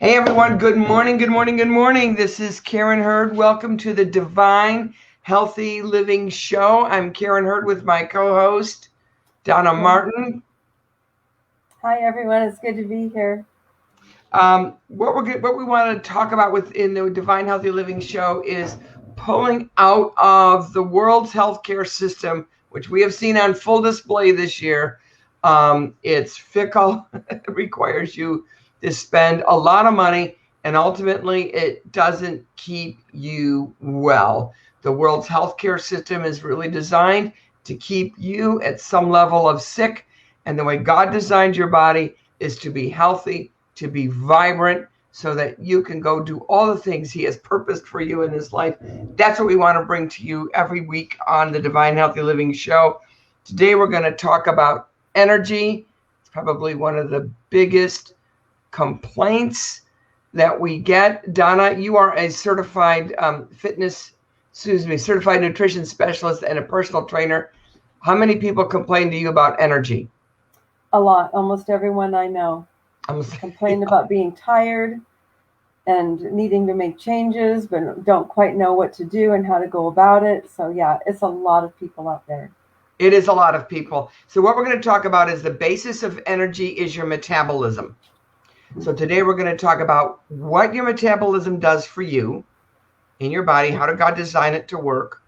Hey everyone, good morning, good morning, good morning. This is Karen Hurd. Welcome to the Divine Healthy Living Show. I'm Karen Hurd with my co-host, Donna Martin. Hi everyone, it's good to be here. What we want to talk about within the Divine Healthy Living Show is pulling out of the world's healthcare system, which we have seen on full display this year. It's fickle. It requires you to spend a lot of money, and ultimately it doesn't keep you well. The world's healthcare system is really designed to keep you at some level of sick, and the way God designed your body is to be healthy, to be vibrant, so that you can go do all the things He has purposed for you in this life. That's what we want to bring to you every week on the Divine Healthy Living Show. Today we're going to talk about energy. It's probably one of the biggest complaints that we get. Donna, you are a certified certified nutrition specialist and a personal trainer. How many people complain to you about energy? A lot. Almost everyone I know complain about being tired and needing to make changes, but don't quite know what to do and how to go about it. So yeah, it's a lot of people out there. It is a lot of people. So what we're going to talk about is the basis of energy is your metabolism. So today we're going to talk about what your metabolism does for you in your body. How did God design it to work?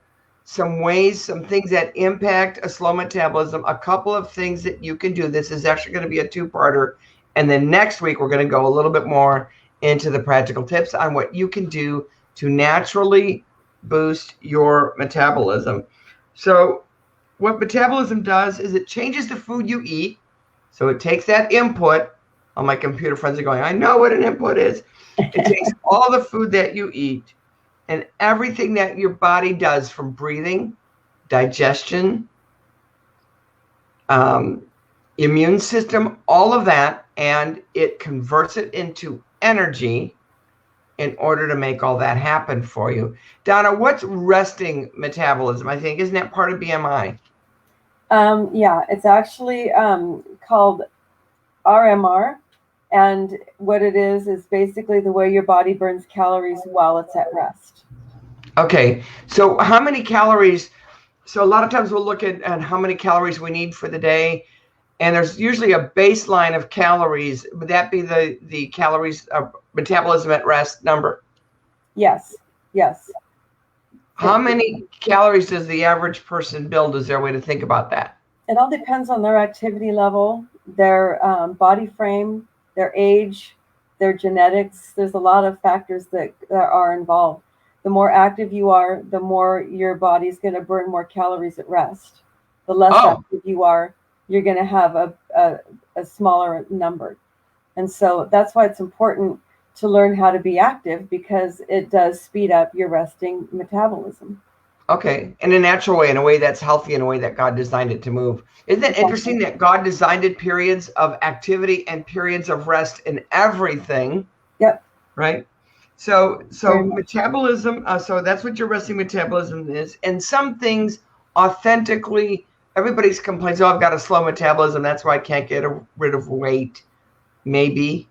Some ways, some things that impact a slow metabolism, a couple of things that you can do. This is actually going to be a two-parter. And then next week, we're going to go a little bit more into the practical tips on what you can do to naturally boost your metabolism. So what metabolism does is it changes the food you eat. So it takes that input. All my computer friends are going, I know what an input is. It takes all the food that you eat and everything that your body does, from breathing, digestion, immune system, all of that, and it converts it into energy in order to make all that happen for you. Donna, what's resting metabolism? I think, isn't that part of BMI? Yeah, it's actually called RMR. And what it is basically the way your body burns calories while it's at rest. Okay, so how many calories? So a lot of times we'll look at how many calories we need for the day. And there's usually a baseline of calories. Would that be the calories of metabolism at rest number? Yes. How many calories does the average person build? Is there a way to think about that? It all depends on their activity level, their body frame, their age, their genetics. There's a lot of factors that are involved. The more active you are, the more your body's going to burn more calories at rest. The less active you are, you're going to have a smaller number. And so that's why it's important to learn how to be active, because it does speed up your resting metabolism. Okay, in a natural way, in a way that's healthy, in a way that God designed it to move. Isn't it interesting that God designed it periods of activity and periods of rest in everything? Yep. Right? So metabolism, so that's what your resting metabolism is. And some things authentically, everybody's complains, oh, I've got a slow metabolism, that's why I can't get rid of weight. Maybe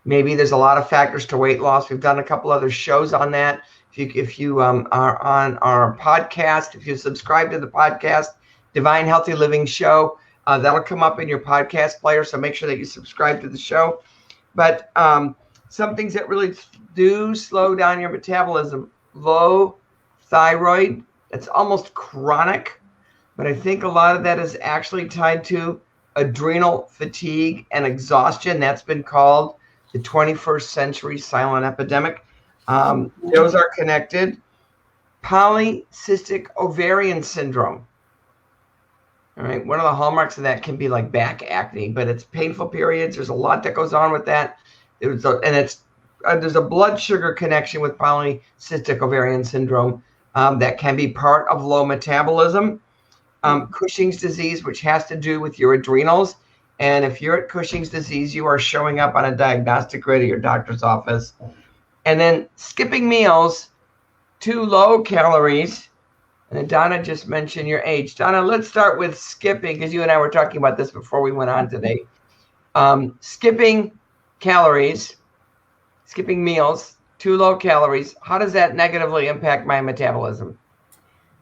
there's a lot of factors to weight loss. We've done a couple other shows on that. If you are on our podcast, if you subscribe to the podcast, Divine Healthy Living Show, that'll come up in your podcast player. So make sure that you subscribe to the show. But some things that really do slow down your metabolism: low thyroid. It's almost chronic, but I think a lot of that is actually tied to adrenal fatigue and exhaustion. That's been called the 21st century silent epidemic. Those are connected. Polycystic ovarian syndrome. All right. One of the hallmarks of that can be like back acne, but it's painful periods. There's a lot that goes on with that. There's a blood sugar connection with polycystic ovarian syndrome that can be part of low metabolism. Cushing's disease, which has to do with your adrenals. And if you're at Cushing's disease, you are showing up on a diagnostic grid at your doctor's office. And then skipping meals, too low calories. And then Donna just mentioned your age. Donna, let's start with skipping, because you and I were talking about this before we went on today. Skipping calories skipping meals, too low calories, how does that negatively impact my metabolism?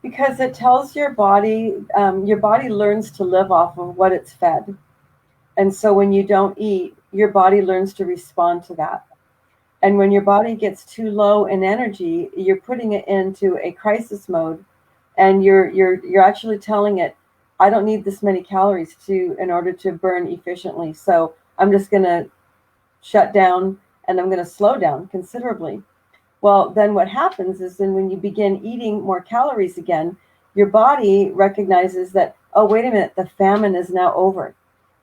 Because it tells your body learns to live off of what it's fed. And so when you don't eat, your body learns to respond to that. And when your body gets too low in energy, you're putting it into a crisis mode, and you're actually telling it, I don't need this many calories in order to burn efficiently. So I'm just going to shut down, and I'm going to slow down considerably. Well, then what happens is then when you begin eating more calories again, your body recognizes that, oh, wait a minute, the famine is now over.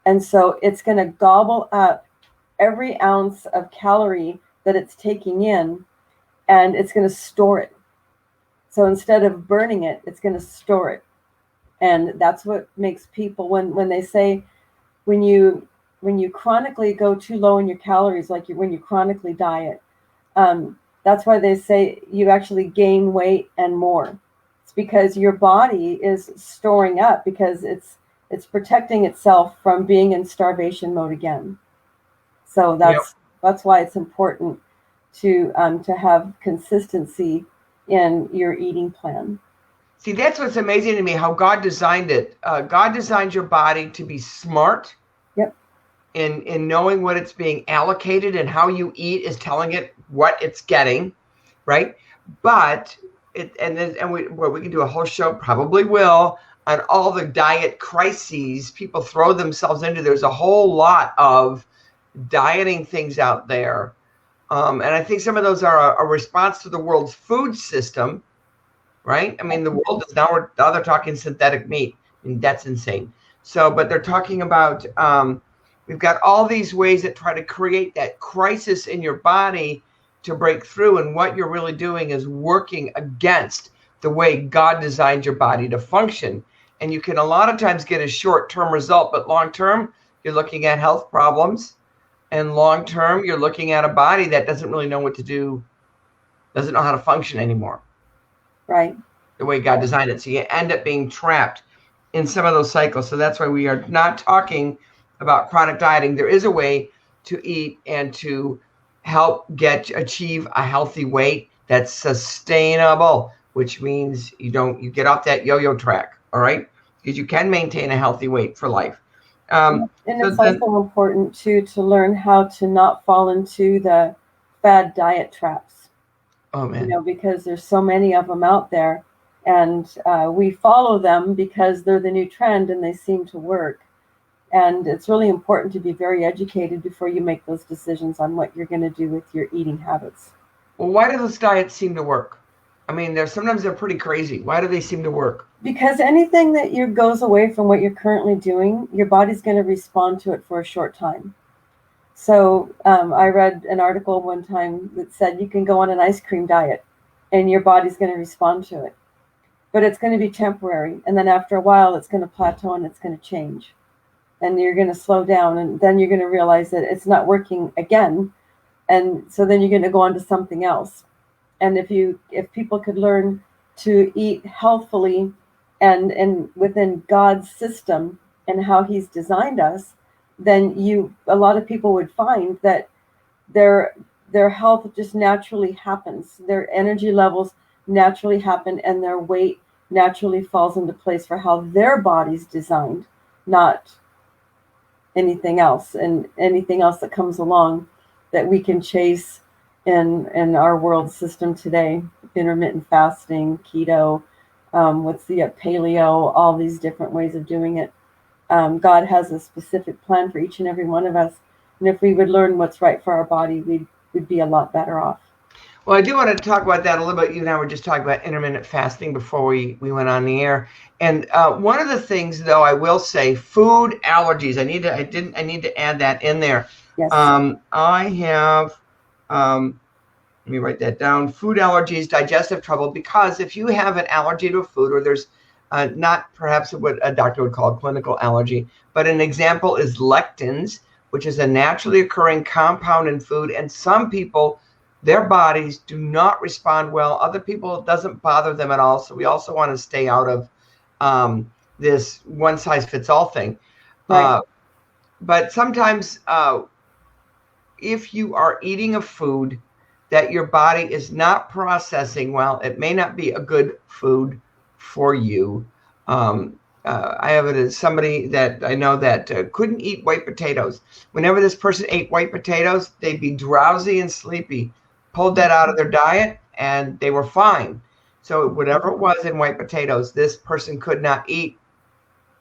And so it's going to gobble up every ounce of calorie that it's taking in, and it's going to store it. So instead of burning it, it's going to store it. And that's what makes people, when they say, when you chronically go too low in your calories, like when you chronically diet, that's why they say you actually gain weight and more. It's because your body is storing up, because it's protecting itself from being in starvation mode again. So that's why it's important to have consistency in your eating plan. See, that's what's amazing to me, how God designed it. God designed your body to be smart. Yep. In knowing what it's being allocated, and how you eat is telling it what it's getting, right? But we can do a whole show, probably will, on all the diet crises people throw themselves into. There's a whole lot of dieting things out there. And I think some of those are a response to the world's food system, right? I mean, the world is now they're talking synthetic meat. I mean, that's insane. So, but they're talking about, we've got all these ways that try to create that crisis in your body to break through. And what you're really doing is working against the way God designed your body to function. And you can a lot of times get a short-term result, but long-term, you're looking at health problems. And long-term, you're looking at a body that doesn't really know what to do, doesn't know how to function anymore. Right. The way God designed it. So you end up being trapped in some of those cycles. So that's why we are not talking about chronic dieting. There is a way to eat and to help achieve a healthy weight that's sustainable, which means you get off that yo-yo track, all right? Because you can maintain a healthy weight for life. And it's also important to learn how to not fall into the fad diet traps. Oh man! Because there's so many of them out there, and we follow them because they're the new trend and they seem to work. And it's really important to be very educated before you make those decisions on what you're going to do with your eating habits. Well, why do those diets seem to work? I mean, sometimes they're pretty crazy. Why do they seem to work? Because anything that goes away from what you're currently doing, your body's going to respond to it for a short time. So I read an article one time that said you can go on an ice cream diet and your body's going to respond to it. But it's going to be temporary. And then after a while, it's going to plateau and it's going to change. And you're going to slow down, and then you're going to realize that it's not working again. And so then you're going to go on to something else. And if people could learn to eat healthfully and within God's system and how he's designed us, then a lot of people would find that their health just naturally happens. Their energy levels naturally happen, and their weight naturally falls into place for how their body's designed, not anything else. And anything else that comes along that we can chase in our world system today, intermittent fasting, keto, paleo, all these different ways of doing it. God has a specific plan for each and every one of us. And if we would learn what's right for our body, we'd be a lot better off. Well, I do want to talk about that a little bit. You and I were just talking about intermittent fasting before we went on the air. And one of the things, though, I will say, food allergies. I need to add that in there. Yes. I have, let me write that down. Food allergies, digestive trouble, because if you have an allergy to a food, or there's not perhaps what a doctor would call a clinical allergy, but an example is lectins, which is a naturally occurring compound in food. And some people, their bodies do not respond well. Other people, it doesn't bother them at all. So we also want to stay out of this one-size-fits-all thing. Right. But sometimes if you are eating a food that your body is not processing well, it may not be a good food for you. I have somebody that I know that couldn't eat white potatoes. Whenever this person ate white potatoes, they'd be drowsy and sleepy. Pulled that out of their diet and they were fine. So whatever it was in white potatoes, this person could not eat.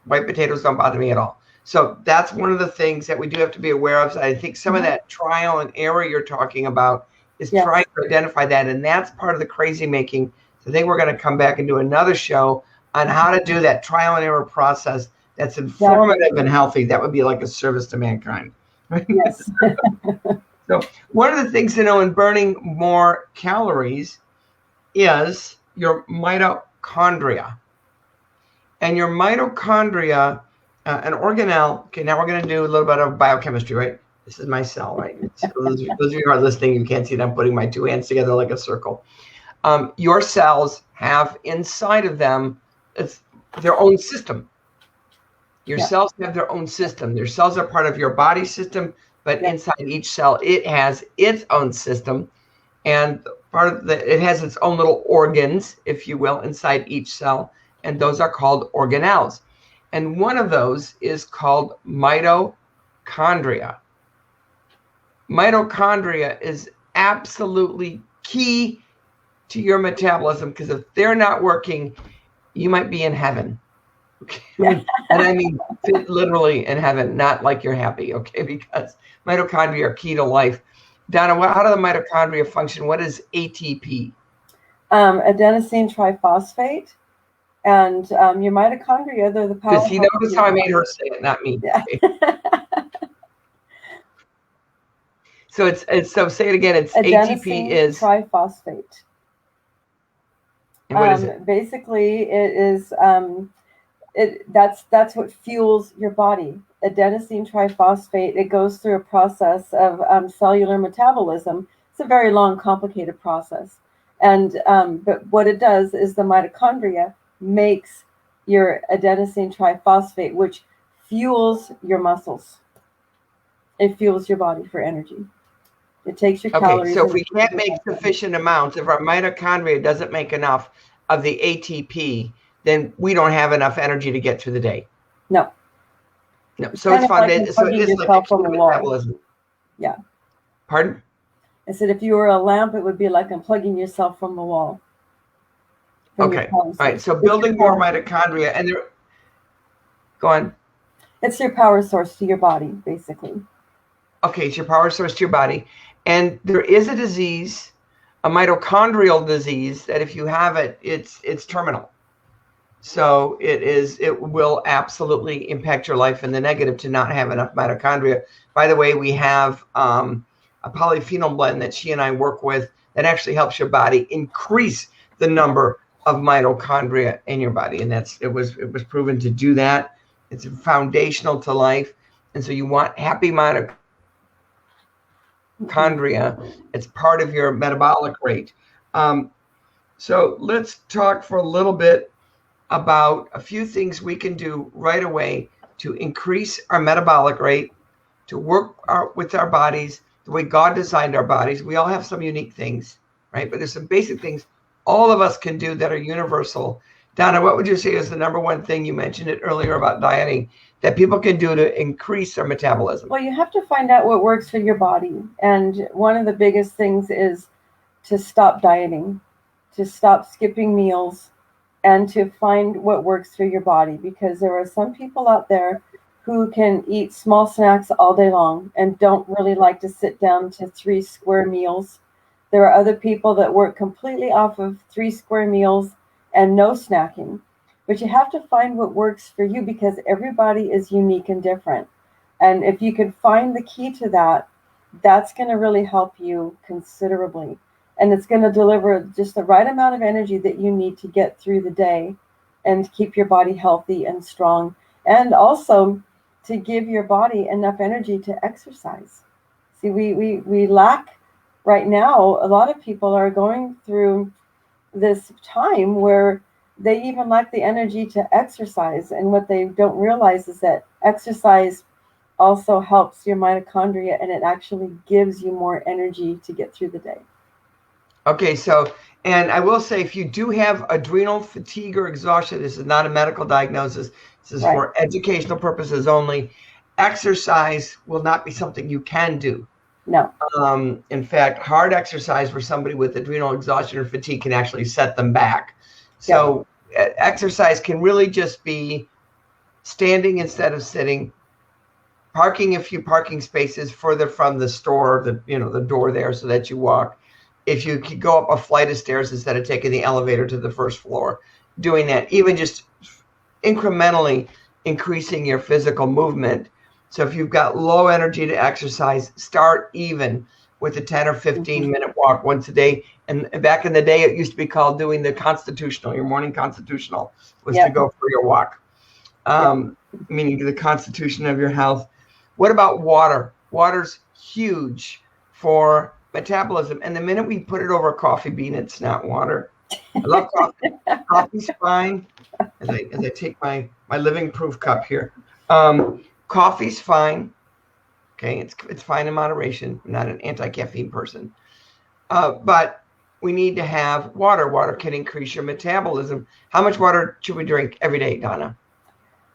White potatoes don't bother me at all. So that's one of the things that we do have to be aware of. So I think some of that trial and error you're talking about is trying to identify that. And that's part of the crazy making. So I think we're going to come back and do another show on how to do that trial and error process that's informative and healthy. That would be like a service to mankind. Yes. So one of the things to know in burning more calories is your mitochondria. And your mitochondria, an organelle, okay, now we're going to do a little bit of biochemistry, right? This is my cell, right? So those of you who are listening, you can't see that I'm putting my two hands together like a circle. Your cells have inside of them their own system. Your cells have their own system. Their cells are part of your body system, but inside each cell, it has its own system. And it has its own little organs, if you will, inside each cell. And those are called organelles. And one of those is called mitochondria. Mitochondria is absolutely key to your metabolism, because if they're not working, you might be in heaven. Okay. And I mean literally in heaven, not like you're happy, okay? Because mitochondria are key to life. Donna, how do the mitochondria function? What is ATP? Adenosine triphosphate. And your mitochondria, they're the powerhouse. Does he notice how I made her say it, not me? Yeah. So so say it again. It's adenosine ATP is triphosphate. And what is it? Basically, it is that's what fuels your body. Adenosine triphosphate. It goes through a process of cellular metabolism. It's a very long, complicated process. And but what it does is the mitochondria makes your adenosine triphosphate, which fuels your muscles. It fuels your body for energy. It takes your calories. So if we can't make sufficient amounts, if our mitochondria doesn't make enough of the ATP, then we don't have enough energy to get through the day. No. So it's fun. So it is like metabolism. Yeah. Pardon? I said if you were a lamp, it would be like unplugging yourself from the wall. Okay. All right. So building more mitochondria, and go on. It's your power source to your body, basically. Okay, it's your power source to your body. And there is a disease, a mitochondrial disease, that if you have it, it's terminal. So it will absolutely impact your life in the negative to not have enough mitochondria. By the way, we have a polyphenol blend that she and I work with that actually helps your body increase the number of mitochondria in your body. And it was proven to do that. It's foundational to life. And so you want happy mitochondria. It's part of your metabolic rate. So let's talk for a little bit about a few things we can do right away to increase our metabolic rate, to work with our bodies the way God designed our bodies. We all have some unique things, right? But there's some basic things all of us can do that are universal. Donna, what would you say is the number one thing, you mentioned it earlier about dieting, that people can do to increase their metabolism? Well, you have to find out what works for your body. And one of the biggest things is to stop dieting, to stop skipping meals, and to find what works for your body. Because there are some people out there who can eat small snacks all day long and don't really like to sit down to 3 square meals. There are other people that work completely off of 3 square meals and no snacking. But you have to find what works for you, because everybody is unique and different. And if you can find the key to that, that's going to really help you considerably. And it's going to deliver just the right amount of energy that you need to get through the day and keep your body healthy and strong. And also to give your body enough energy to exercise. See, we lack right now. A lot of people are going through this time where they even lack the energy to exercise. And what they don't realize is that exercise also helps your mitochondria, and it actually gives you more energy to get through the day. Okay, so, and I will say, if you do have adrenal fatigue or exhaustion, this is not a medical diagnosis. This is for educational purposes only. Exercise will not be something you can do. No. In fact, hard exercise for somebody with adrenal exhaustion or fatigue can actually set them back. So exercise can really just be standing instead of sitting, parking a few parking spaces further from the store, the door there, so that you walk. If you could go up a flight of stairs instead of taking the elevator to the first floor, doing that, even just incrementally increasing your physical movement. So if you've got low energy to exercise, start even with a 10 or 15 minute walk once a day. And back in the day, it used to be called doing the constitutional. Your morning constitutional was to go for your walk, meaning the constitution of your health. What about water? Water's huge for metabolism. And the minute we put it over a coffee bean, it's not water. I love coffee. Coffee's fine. As I take my living proof cup here. Coffee's fine. Okay, it's fine in moderation. I'm not an anti-caffeine person. But we need to have water. Water can increase your metabolism. How much water should we drink every day, Donna?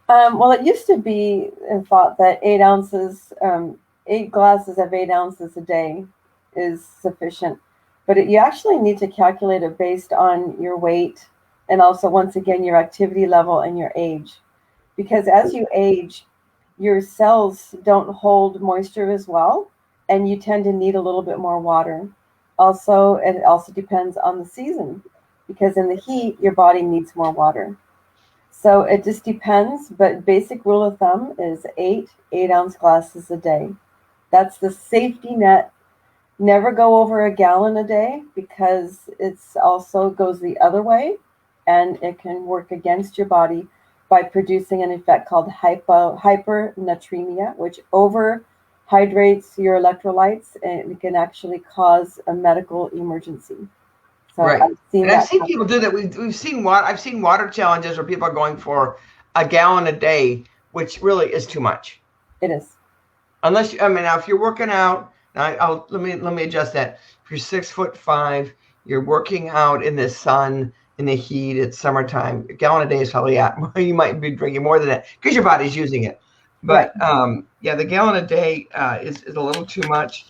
Well, it used to be thought that 8 ounces, 8 glasses of 8 ounces a day is sufficient. But you actually need to calculate it based on your weight and also, once again, your activity level and your age. Because as you age, your cells don't hold moisture as well, and you tend to need a little bit more water. Also, it also depends on the season, because in the heat, your body needs more water. So it just depends, but basic rule of thumb is 8 8-ounce glasses a day. That's the safety net. Never go over a gallon a day, because it's also goes the other way, and it can work against your body by producing an effect called hypernatremia, which overhydrates your electrolytes, and it can actually cause a medical emergency. So I've seen people do that. We've seen I've seen water challenges where people are going for a gallon a day, which really is too much. It is. Unless now if you're working out, let me adjust that. If you're 6'5", you're working out in the sun, in the heat, it's summertime. A gallon a day is probably you might be drinking more than that because your body's using it. But the gallon a day is a little too much.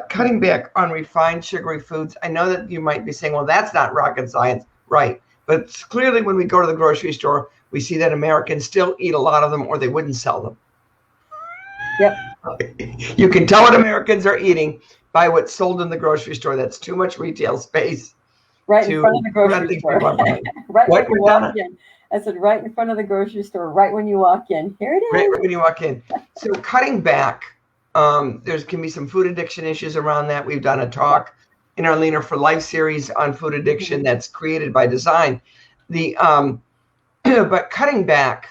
Cutting back on refined sugary foods. I know that you might be saying, well, that's not rocket science, right? But clearly when we go to the grocery store, we see that Americans still eat a lot of them, or they wouldn't sell them. Yep. You can tell what Americans are eating by what's sold in the grocery store. That's too much retail space. Right in front of the grocery store. Right when you walk in. I said right in front of the grocery store, right when you walk in. Here it is. Right when you walk in. So cutting back, there can be some food addiction issues around that. We've done a talk in our Leaner for Life series on food addiction that's created by design. But cutting back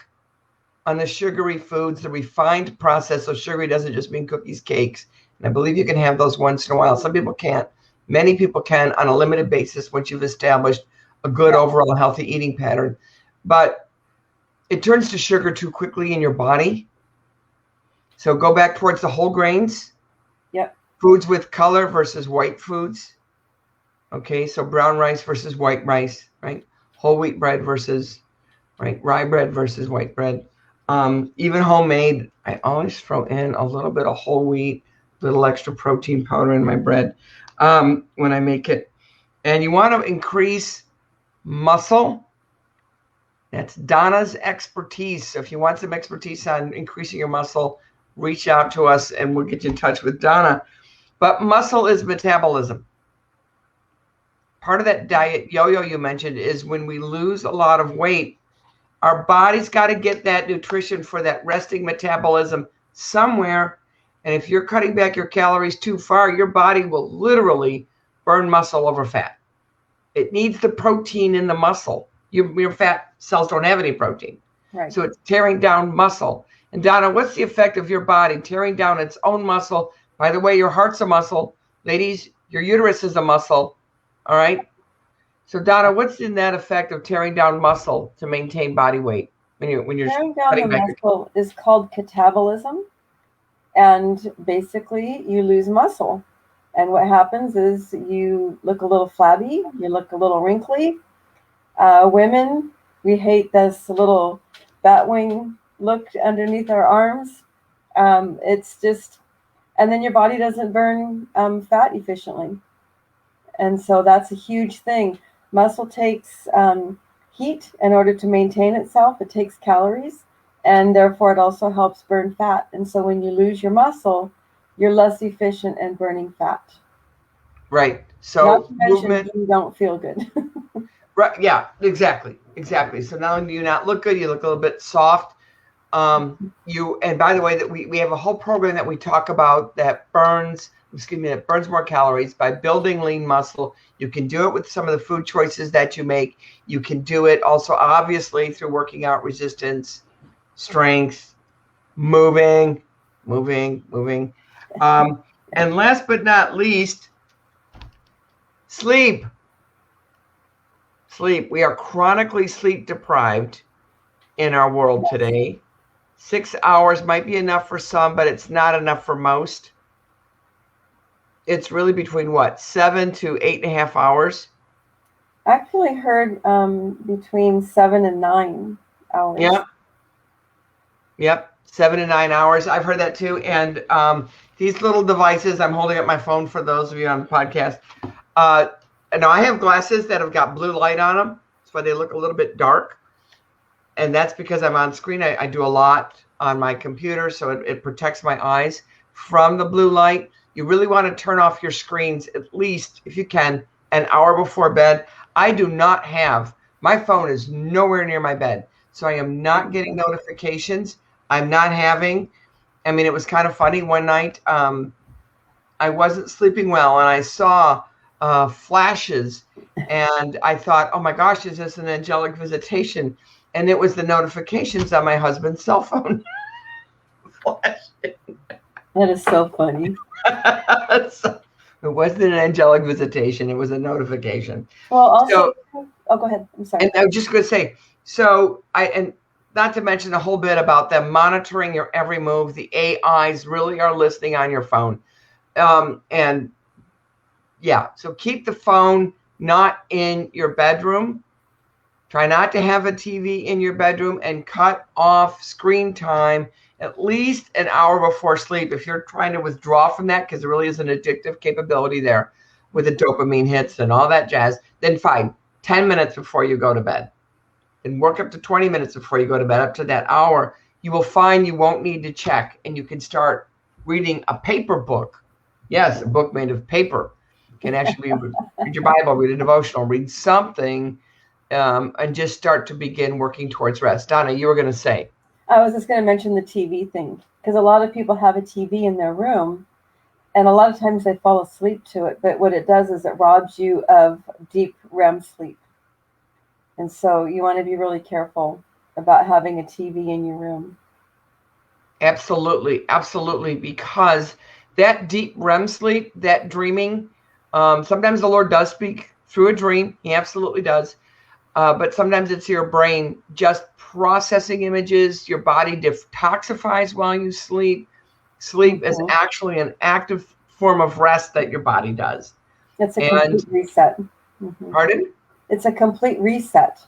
on the sugary foods, the refined process. So sugary doesn't just mean cookies, cakes. And I believe you can have those once in a while. Some people can't. Many people can on a limited basis once you've established a good overall healthy eating pattern. But it turns to sugar too quickly in your body. So go back towards the whole grains. Yep. Foods with color versus white foods. Okay, so brown rice versus white rice, right? Whole wheat bread versus rye bread versus white bread. Even homemade, I always throw in a little bit of whole wheat, a little extra protein powder in my bread when I make it. And you want to increase muscle. That's Donna's expertise. So if you want some expertise on increasing your muscle, reach out to us and we'll get you in touch with Donna. But muscle is metabolism. Part of that diet yo-yo you mentioned is when we lose a lot of weight, our body's got to get that nutrition for that resting metabolism somewhere. And if you're cutting back your calories too far, your body will literally burn muscle over fat. It needs the protein in the muscle. Your fat cells don't have any protein. Right. So it's tearing down muscle. And Donna, what's the effect of your body tearing down its own muscle? By the way, your heart's a muscle. Ladies, your uterus is a muscle. All right. So Donna, what's in that effect of tearing down muscle to maintain body weight when you're tearing down the muscle is called catabolism, And basically you lose muscle. And what happens is you look a little flabby, you look a little wrinkly. Women, we hate this little bat wing look underneath our arms. It's just, and then your body doesn't burn fat efficiently. And so that's a huge thing. Muscle takes heat in order to maintain itself. It takes calories, and therefore it also helps burn fat. And so when you lose your muscle, you're less efficient in burning fat. Right. So not to mention movement, you don't feel good. right? Yeah, exactly. So not only do you not look good, you look a little bit soft. And by the way, that we have a whole program that we talk about that burns more calories by building lean muscle. You can do it with some of the food choices that you make. You can do it also, obviously, through working out, resistance, strength, moving. And last but not least, sleep. We are chronically sleep deprived in our world today. 6 hours might be enough for some, but it's not enough for most. It's really between 7 to 8.5 hours. I actually heard between 7 and 9 hours. Yep. 7 to 9 hours. I've heard that too. And these little devices, I'm holding up my phone for those of you on the podcast. Now I have glasses that have got blue light on them. That's why they look a little bit dark. And that's because I'm on screen. I do a lot on my computer, so it protects my eyes from the blue light. You really want to turn off your screens at least, if you can, an hour before bed. I do not have, my phone is nowhere near my bed, so I am not getting notifications. I'm not having, it was kind of funny one night. I wasn't sleeping well, and I saw flashes, and I thought, oh my gosh, is this an angelic visitation? And it was the notifications on my husband's cell phone. That is so funny. So, it wasn't an angelic visitation. It was a notification. Well, also, go ahead. I'm sorry. And I was just going to say, and not to mention the whole bit about them monitoring your every move. The AIs really are listening on your phone. So keep the phone not in your bedroom. Try not to have a TV in your bedroom, and cut off screen time at least an hour before sleep. If you're trying to withdraw from that, because there really is an addictive capability there with the dopamine hits and all that jazz, then fine, 10 minutes before you go to bed. And work up to 20 minutes before you go to bed, up to that hour. You will find you won't need to check, and you can start reading a paper book. Yes, a book made of paper. You can actually read your Bible, read a devotional, read something, and just start to begin working towards rest. Donna, you were going to say. I was just going to mention the TV thing, because a lot of people have a TV in their room, and a lot of times they fall asleep to it. But what it does is it robs you of deep REM sleep. And so you want to be really careful about having a TV in your room. Absolutely, because that deep REM sleep, that dreaming, sometimes the Lord does speak through a dream. He absolutely does. But sometimes it's your brain just processing images. Your body detoxifies while you sleep. Sleep is actually an active form of rest that your body does. It's a complete reset. Pardon? It's a complete reset.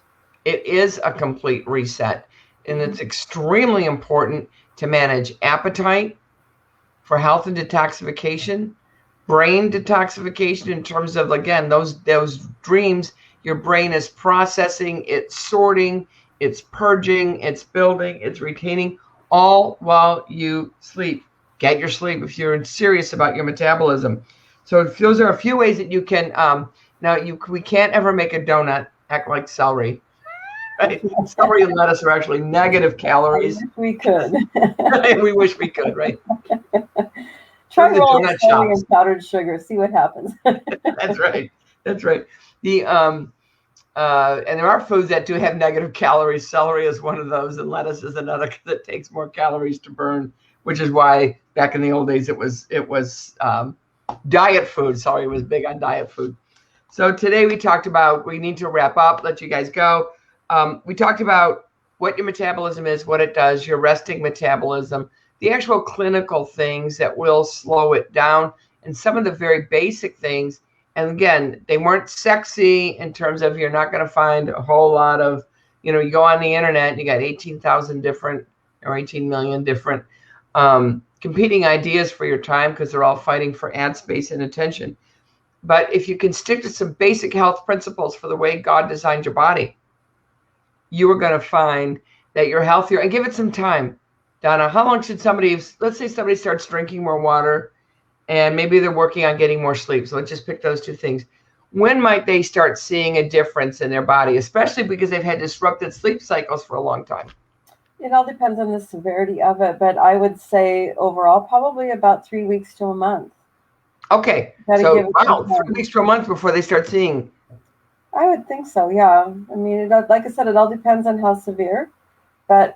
It is a complete reset. And it's extremely important to manage appetite for health and detoxification, brain detoxification in terms of, again, those dreams. Your brain is processing, it's sorting, it's purging, it's building, it's retaining, all while you sleep. Get your sleep if you're serious about your metabolism. So those are a few ways that you can. We can't ever make a donut act like celery. Right? Celery and lettuce are actually negative calories. We could. We wish we could, right? Try rolling celery and powdered sugar. See what happens. That's right. And there are foods that do have negative calories. Celery is one of those, and lettuce is another, because it takes more calories to burn, which is why back in the old days it was diet food. Celery was big on diet food. So today we talked about, we need to wrap up, let you guys go. We talked about what your metabolism is, what it does, your resting metabolism, the actual clinical things that will slow it down, and some of the very basic things. And again, they weren't sexy in terms of, you're not going to find a whole lot of, you go on the internet and you got 18,000 different or 18 million different competing ideas for your time, because they're all fighting for ad space and attention. But if you can stick to some basic health principles for the way God designed your body, you are going to find that you're healthier. And give it some time. Donna, how long should let's say somebody starts drinking more water and maybe they're working on getting more sleep. So let's just pick those two things. When might they start seeing a difference in their body, especially because they've had disrupted sleep cycles for a long time? It all depends on the severity of it, but I would say overall, probably about 3 weeks to a month. Okay. So, wow, 3 weeks to a month before they start seeing. I would think so, yeah. I mean, like I said, it all depends on how severe. But,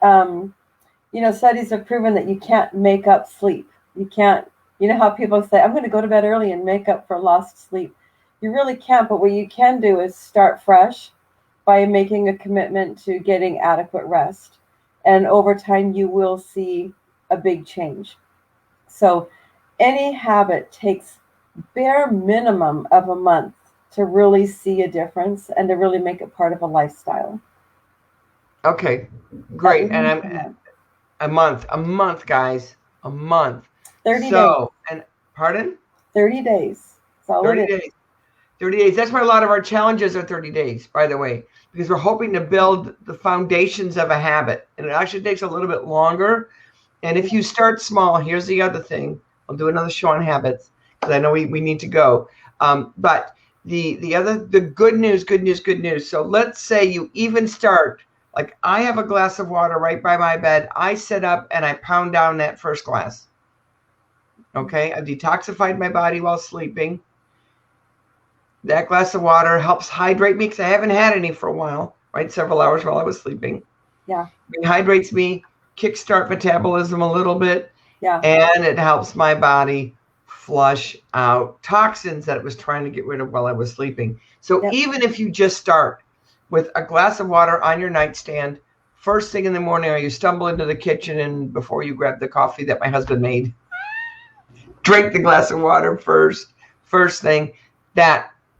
studies have proven that you can't make up sleep. You can't, how people say, I'm going to go to bed early and make up for lost sleep. You really can't, but what you can do is start fresh by making a commitment to getting adequate rest. And over time, you will see a big change. So any habit takes bare minimum of a month to really see a difference and to really make it part of a lifestyle. Okay, great. And I'm a month, guys, a month. 30 days. And pardon? 30 days. That's all 30 days. 30 days. That's why a lot of our challenges are 30 days, by the way, because we're hoping to build the foundations of a habit. And it actually takes a little bit longer. And if you start small, here's the other thing. I'll do another show on habits because I know we need to go. But the good news. So let's say you even start, like I have a glass of water right by my bed. I sit up and I pound down that first glass. Okay, I've detoxified my body while sleeping. That glass of water helps hydrate me because I haven't had any for a while, right? Several hours while I was sleeping. Yeah. It hydrates me, kickstart metabolism a little bit. Yeah. And it helps my body flush out toxins that it was trying to get rid of while I was sleeping. So even if you just start with a glass of water on your nightstand, first thing in the morning, or you stumble into the kitchen and before you grab the coffee that my husband made, drink the glass of water first thing.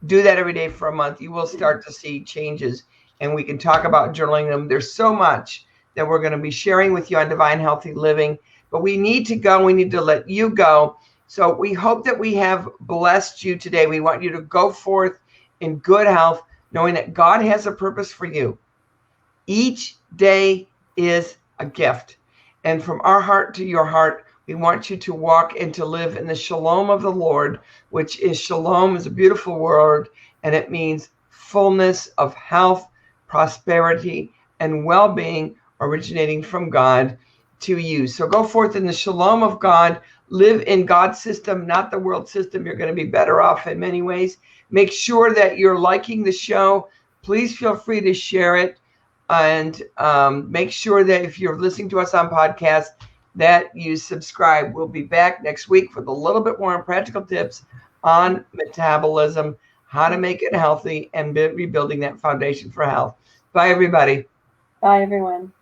Do that every day for a month. You will start to see changes, and we can talk about journaling them. There's so much that we're going to be sharing with you on Divine Healthy Living, but we need to go. We need to let you go. So we hope that we have blessed you today. We want you to go forth in good health, knowing that God has a purpose for you. Each day is a gift. And from our heart to your heart, we want you to walk and to live in the shalom of the Lord, which is shalom is a beautiful word, and it means fullness of health, prosperity, and well-being originating from God to you. So go forth in the shalom of God. Live in God's system, not the world system. You're going to be better off in many ways. Make sure that you're liking the show. Please feel free to share it. And make sure that if you're listening to us on podcast, that you subscribe. We'll be back next week with a little bit more practical tips on metabolism, how to make it healthy, and rebuilding that foundation for health. Bye, everybody. Bye, everyone.